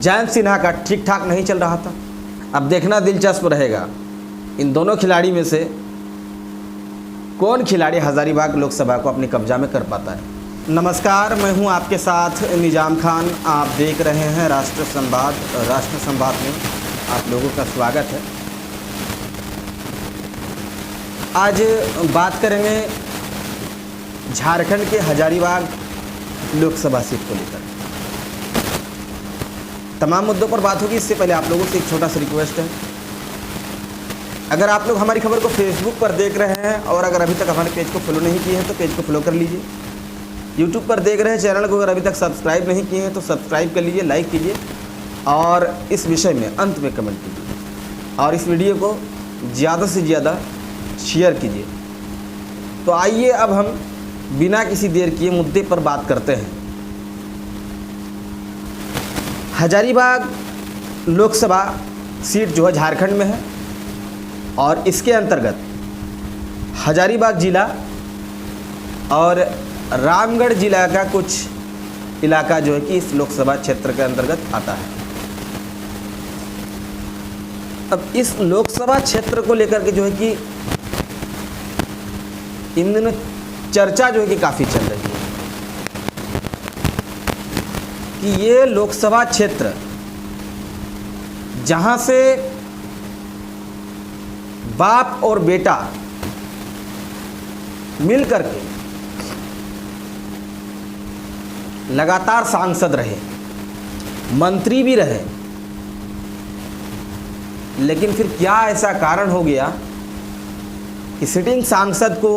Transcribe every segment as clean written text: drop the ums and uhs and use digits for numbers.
जयंत सिन्हा का ठीक ठाक नहीं चल रहा था। अब देखना दिलचस्प रहेगा इन दोनों खिलाड़ी में से कौन खिलाड़ी हज़ारीबाग लोकसभा को अपने कब्जा में कर पाता है। नमस्कार, मैं हूं आपके साथ निजाम खान। आप देख रहे हैं राष्ट्र संवाद। राष्ट्र संवाद में आप लोगों का स्वागत है। आज बात करेंगे झारखंड के हज़ारीबाग लोकसभा सीट को लेकर। तमाम मुद्दों पर बात होगी। इससे पहले आप लोगों से एक छोटा सा रिक्वेस्ट है, अगर आप लोग हमारी खबर को फेसबुक पर देख रहे हैं और अगर अभी तक हमारे पेज को फॉलो नहीं किए हैं तो पेज को फॉलो कर लीजिए। यूट्यूब पर देख रहे हैं चैनल को अगर अभी तक सब्सक्राइब नहीं किए हैं तो सब्सक्राइब कर लीजिए, लाइक कीजिए और इस विषय में अंत में कमेंट कीजिए और इस वीडियो को ज़्यादा से ज़्यादा शेयर कीजिए। तो आइए अब हम बिना किसी देर किए मुद्दे पर बात करते हैं। हज़ारीबाग लोकसभा सीट जो है झारखंड में है और इसके अंतर्गत हज़ारीबाग ज़िला और रामगढ़ ज़िला का कुछ इलाका जो है कि इस लोकसभा क्षेत्र के अंतर्गत आता है। अब इस लोकसभा क्षेत्र को लेकर के जो है कि इन दिनों चर्चा जो है कि काफ़ी चल रही है कि ये लोकसभा क्षेत्र जहां से बाप और बेटा मिल करके लगातार सांसद रहे, मंत्री भी रहे, लेकिन फिर क्या ऐसा कारण हो गया कि सिटिंग सांसद को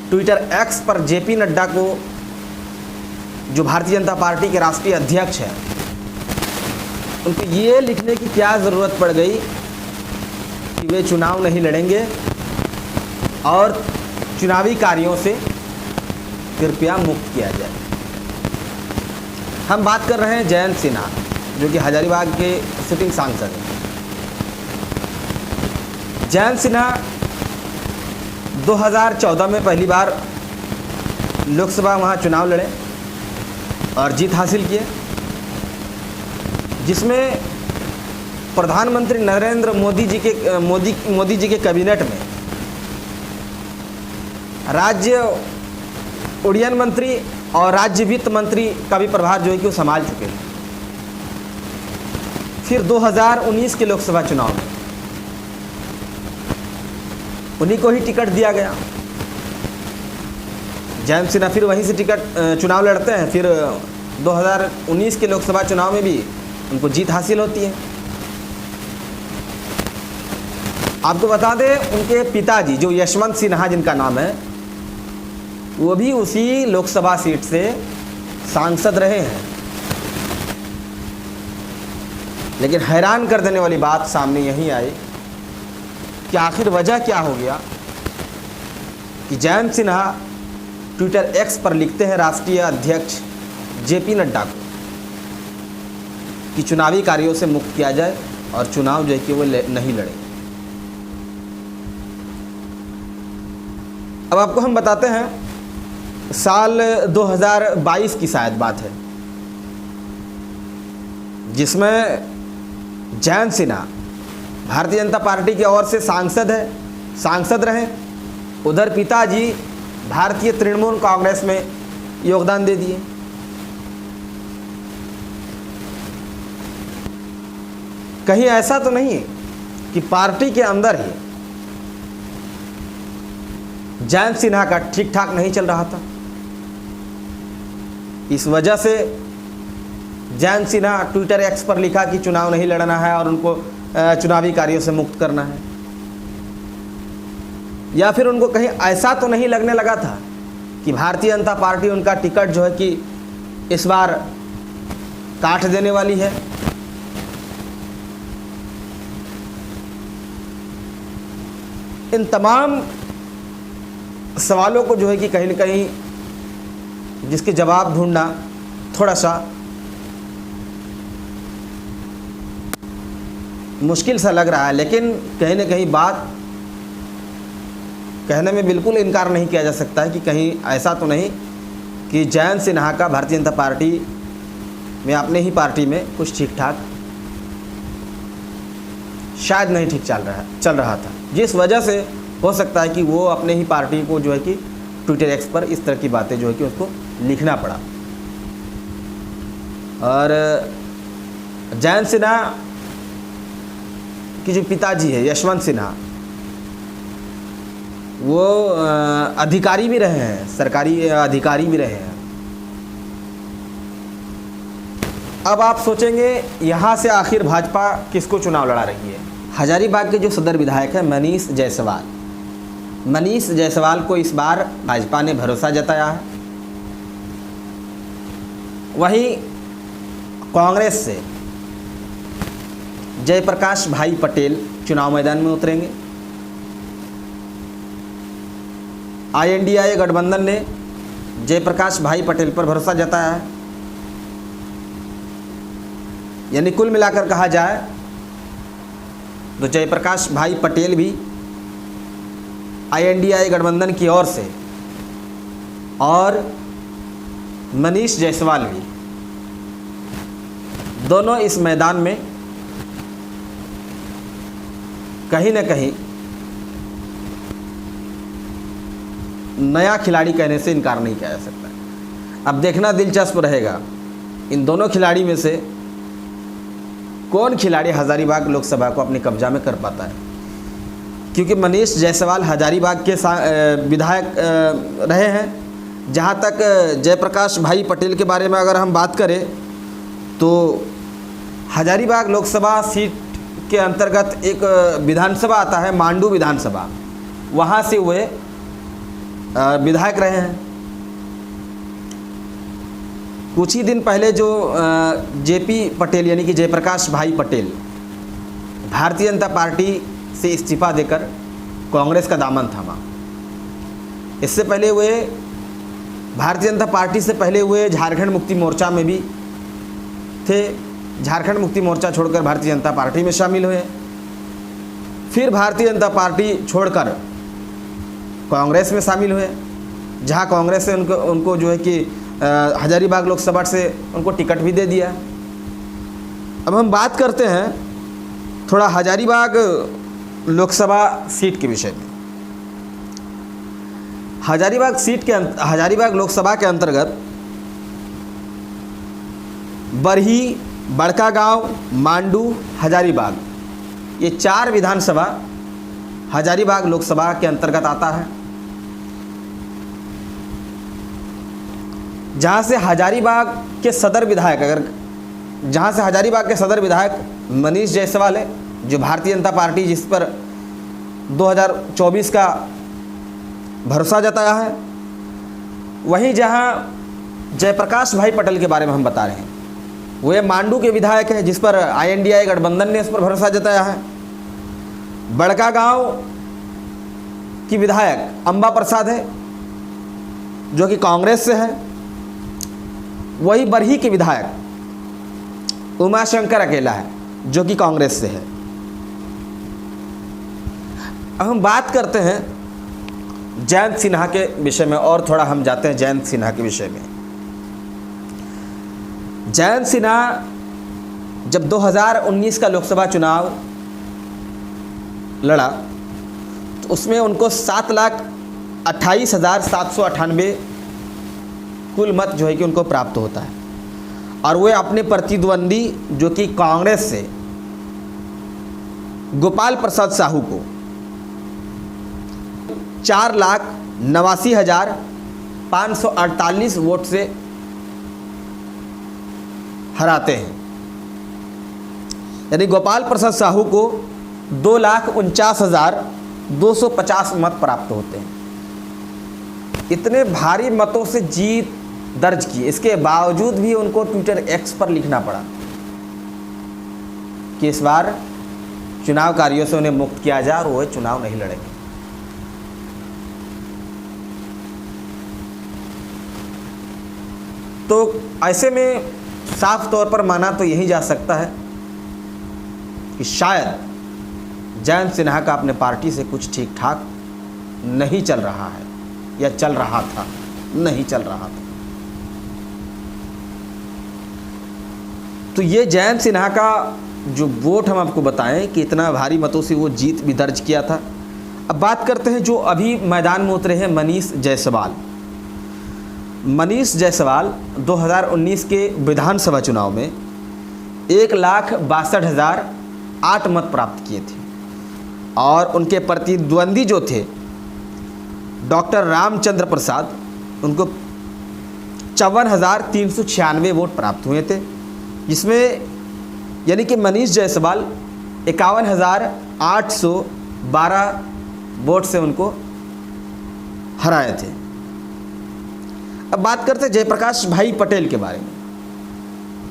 ट्विटर एक्स पर जेपी नड्डा को, जो भारतीय जनता पार्टी के राष्ट्रीय अध्यक्ष हैं, उनको ये लिखने की क्या ज़रूरत पड़ गई कि वे चुनाव नहीं लड़ेंगे और चुनावी कार्यों से कृपया मुक्त किया जाए। हम बात कर रहे हैं जयंत सिन्हा, जो कि हज़ारीबाग के सिटिंग सांसद हैं। जयंत सिन्हा 2014 में पहली बार लोकसभा वहाँ चुनाव लड़े और जीत हासिल किए, जिसमें प्रधानमंत्री नरेंद्र मोदी जी के कैबिनेट में राज्य उड्डयन मंत्री और राज्य वित्त मंत्री का भी प्रभार जो है कि वो संभाल चुके हैं। फिर 2019 के लोकसभा चुनाव में उन्हीं को ही टिकट दिया गया। जयंत सिन्हा फिर वहीं से चुनाव लड़ते हैं। फिर 2019 के लोकसभा चुनाव में भी उनको जीत हासिल होती है। आपको बता दें, उनके पिताजी जो यशवंत सिन्हा जिनका नाम है, वो भी उसी लोकसभा सीट से सांसद रहे हैं। लेकिन हैरान कर देने वाली बात सामने यही आई कि आखिर वजह क्या हो गया कि जयंत सिन्हा ट्विटर एक्स पर लिखते हैं राष्ट्रीय अध्यक्ष जेपी नड्डा को कि चुनावी कार्यों से मुक्त किया जाए और चुनाव जो है कि वो नहीं लड़े। अब आपको हम बताते हैं, साल 2022 की शायद बात है, जिसमें जयंत सिन्हा भारतीय जनता पार्टी की ओर से सांसद रहे। उधर पिताजी भारतीय तृणमूल कांग्रेस में योगदान दे दिए। कहीं ऐसा तो नहीं कि पार्टी के अंदर ही जयंत सिन्हा का ठीक ठाक नहीं चल रहा था, इस वजह से जयंत सिन्हा ट्विटर एक्स पर लिखा कि चुनाव नहीं लड़ना है और उनको चुनावी कार्यों से मुक्त करना है। या फिर उनको कहीं ऐसा तो नहीं लगने लगा था कि भारतीय जनता पार्टी उनका टिकट जो है कि इस बार काट देने वाली है। इन तमाम सवालों को जो है कि कहीं न कहीं जिसके जवाब ढूंढना थोड़ा सा मुश्किल सा लग रहा है, लेकिन कहीं न कहीं बात कहने में बिल्कुल इनकार नहीं किया जा सकता है कि कहीं ऐसा तो नहीं कि जयंत सिन्हा का भारतीय जनता पार्टी में अपने ही पार्टी में कुछ ठीक ठाक शायद नहीं ठीक चल रहा था, जिस वजह से हो सकता है कि वो अपने ही पार्टी को जो है कि ट्विटर एक्स पर इस तरह की बातें जो है कि उसको लिखना पड़ा। और जयंत सिन्हा की जो पिताजी है यशवंत सिन्हा, वो अधिकारी भी रहे हैं, सरकारी अधिकारी भी रहे हैं। अब आप सोचेंगे यहाँ से आखिर भाजपा किसको चुनाव लड़ा रही है। हजारीबाग के जो सदर विधायक हैं मनीष जायसवाल को इस बार भाजपा ने भरोसा जताया है। वहीं कांग्रेस से जयप्रकाश भाई पटेल चुनाव मैदान में उतरेंगे। INDA गठबंधन ने जयप्रकाश भाई पटेल पर भरोसा जताया है। यानी कुल मिलाकर कहा जाए तो जयप्रकाश भाई पटेल भी INDA गठबंधन की ओर से और मनीष जायसवाल भी, दोनों इस मैदान में कहीं न कहीं नया खिलाड़ी कहने से इनकार नहीं किया जा सकता। अब देखना दिलचस्प रहेगा इन दोनों खिलाड़ी में से कौन खिलाड़ी हजारीबाग लोकसभा को अपने कब्जा में कर पाता है, क्योंकि मनीष जायसवाल हजारीबाग के विधायक रहे हैं। जहाँ तक जयप्रकाश भाई पटेल के बारे में अगर हम बात करें तो हजारीबाग लोकसभा सीट के अंतर्गत एक विधानसभा आता है मांडू विधानसभा, वहाँ से वे विधायक रहे हैं। कुछ ही दिन पहले जो JP पटेल यानी कि जयप्रकाश भाई पटेल भारतीय जनता पार्टी से इस्तीफा देकर कांग्रेस का दामन थामा। इससे पहले वे भारतीय जनता पार्टी से पहले हुए झारखंड मुक्ति मोर्चा में भी थे। झारखंड मुक्ति मोर्चा छोड़कर भारतीय जनता पार्टी में शामिल हुए, फिर भारतीय जनता पार्टी छोड़कर कांग्रेस में शामिल हुए, जहां कांग्रेस से उनको जो है कि हजारीबाग लोकसभा से उनको टिकट भी दे दिया। अब हम बात करते हैं थोड़ा हजारीबाग लोकसभा सीट के विषय में। हजारीबाग लोकसभा के अंतर्गत बरही, बड़कागांव, मांडू, हजारीबाग, ये 4 विधानसभा हजारीबाग लोकसभा के अंतर्गत आता है। जहाँ से हजारीबाग के सदर विधायक मनीष जायसवाल है, जो भारतीय जनता पार्टी जिस पर 2024 का भरोसा जताया है। वहीं जहाँ जयप्रकाश भाई पटेल के बारे में हम बता रहे हैं, वो मांडू के विधायक हैं जिस पर INDA गठबंधन ने उस पर भरोसा जताया है। बड़कागांव की विधायक अंबा प्रसाद है जो कि कांग्रेस से है। वही बरही के विधायक उमाशंकर अकेला है जो कि कांग्रेस से है। अब हम बात करते हैं जयंत सिन्हा के विषय में और थोड़ा हम जाते हैं जयंत सिन्हा के विषय में। जयंत सिन्हा जब 2019 का लोकसभा चुनाव लड़ा तो उसमें उनको 7,28,798 कुल मत जो है कि उनको प्राप्त होता है, और वे अपने प्रतिद्वंदी जो कि कांग्रेस से गोपाल प्रसाद साहू को 4,89,548 वोट से हराते हैं। यानी गोपाल प्रसाद साहू को 2,49,250 मत प्राप्त होते हैं। इतने भारी मतों से जीत दर्ज की, इसके बावजूद भी उनको ट्विटर एक्स पर लिखना पड़ा कि इस बार चुनाव कार्यों से उन्हें मुक्त किया जाए और वो चुनाव नहीं लड़ेंगे। तो ऐसे में साफ तौर पर माना तो यही जा सकता है कि शायद जयंत सिन्हा का अपने पार्टी से कुछ ठीक ठाक नहीं चल रहा है, या चल रहा था, नहीं चल रहा था। तो ये जयंत सिन्हा का जो वोट हम आपको बताएं कि इतना भारी मतों से वो जीत भी दर्ज किया था। अब बात करते हैं जो अभी मैदान में उतरे हैं मनीष जायसवाल। मनीष जायसवाल 2019 के विधानसभा चुनाव में 1,62,008 मत प्राप्त किए थे और उनके प्रतिद्वंदी जो थे डॉक्टर रामचंद्र प्रसाद, उनको 54,396 वोट प्राप्त हुए थे, जिसमें यानी कि मनीष जायसवाल 51,812 वोट से उनको हराए थे। अब बात करते हैं जयप्रकाश भाई पटेल के बारे में,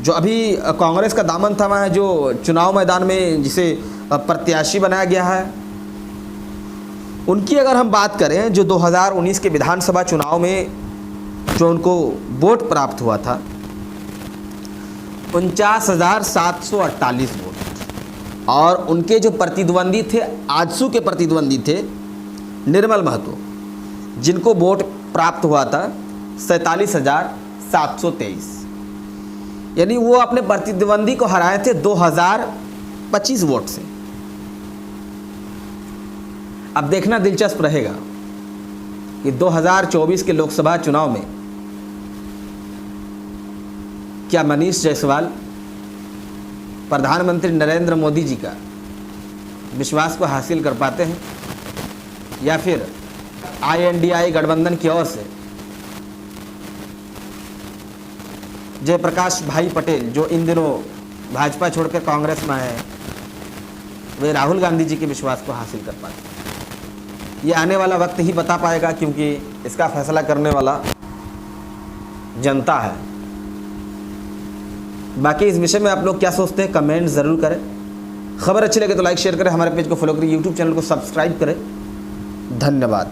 जो अभी कांग्रेस का दामन थामा है, जो चुनाव मैदान में जिसे प्रत्याशी बनाया गया है। उनकी अगर हम बात करें, जो 2019 के विधानसभा चुनाव में जो उनको वोट प्राप्त हुआ था 49,748 वोट, और उनके जो प्रतिद्वंदी थे, आजसू के प्रतिद्वंदी थे निर्मल महतो, जिनको वोट प्राप्त हुआ था 47,723, यानी वो अपने प्रतिद्वंदी को हराए थे 2,025 वोट से। अब देखना दिलचस्प रहेगा कि 2024 के लोकसभा चुनाव में क्या मनीष जायसवाल प्रधानमंत्री नरेंद्र मोदी जी का विश्वास को हासिल कर पाते हैं, या फिर INDI गठबंधन की ओर से जयप्रकाश भाई पटेल, जो इन दिनों भाजपा छोड़कर कांग्रेस में आए हैं, वे राहुल गांधी जी के विश्वास को हासिल कर पाते हैं। ये आने वाला वक्त ही बता पाएगा, क्योंकि इसका फैसला करने वाला जनता है। बाकी इस विषय में आप लोग क्या सोचते हैं, कमेंट ज़रूर करें। खबर अच्छी लगे तो लाइक शेयर करें, हमारे पेज को फॉलो करें, यूट्यूब चैनल को सब्सक्राइब करें। धन्यवाद।